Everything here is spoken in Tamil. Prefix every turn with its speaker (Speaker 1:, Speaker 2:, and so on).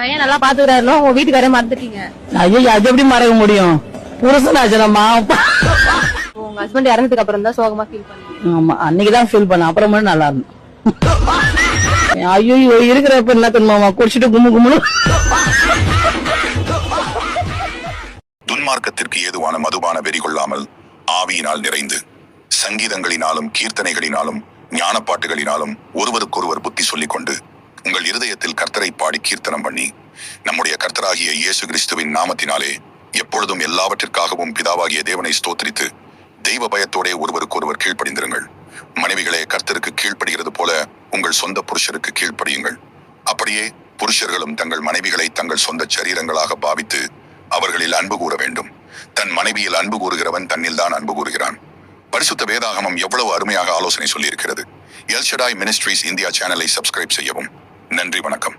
Speaker 1: ஏன் நல்லா பாத்துக்கிறாருல உங்க வீட்டுக்காரே மறந்துட்டீங்க?
Speaker 2: ஐயோ அது எப்படி மறக்க முடியும்? புருஷனாச்சலம்மா.
Speaker 1: உங்க ஹஸ்பண்ட் இறந்ததுக்கு அப்புறம் தான் சோகமா ஃபீல் பண்ணீங்க?
Speaker 2: ஆமா, அன்னைக்குதான் ஃபீல் பண்ண, அப்புறமா நல்லா இருந்தோம். ஐயோ இருக்கிறப்ப என்ன தெரியுமா, குடிச்சிட்டு கும்மு கும்முன்னு.
Speaker 3: துன்மார்க்கத்திற்கு ஏதுவான மதுபான வெறி கொள்ளாமல் ஆவியினால் நிறைந்து சங்கீதங்களினாலும் கீர்த்தனைகளினாலும் ஞானப்பாட்டுகளினாலும் ஒருவருக்கொருவர் புத்தி சொல்லிக் கொண்டு உங்கள் இருதயத்தில் கர்த்தரை பாடி கீர்த்தனம் பண்ணி நம்முடைய கர்த்தராகிய இயேசு கிறிஸ்துவின் நாமத்தினாலே எப்பொழுதும் எல்லாவற்றிற்காகவும் பிதாவாகிய தேவனை ஸ்தோத்திரித்து தெய்வ பயத்தோடே ஒருவருக்கொருவர் கீழ்ப்படிந்திருங்கள். மனைவிகளே, கர்த்தருக்கு கீழ்ப்படுகிறது போல உங்கள் சொந்த புருஷருக்கு கீழ்ப்படியுங்கள். அப்படியே புருஷர்களும் தங்கள் மனைவிகளை தங்கள் சொந்த சரீரங்களாக பாவித்து அவர்களில் அன்பு கூற வேண்டும். தன் மனைவியில் அன்பு கூறுகிறவன் தன்னில் தான் அன்பு கூறுகிறான். பரிசுத்த வேதாகமம் எவ்வளவு அருமையாக ஆலோசனை சொல்லியிருக்கிறது. எல் ஷடாய் மினிஸ்ட்ரீஸ் இந்தியா சேனலை சப்ஸ்கிரைப் செய்யவும். நன்றி, வணக்கம்.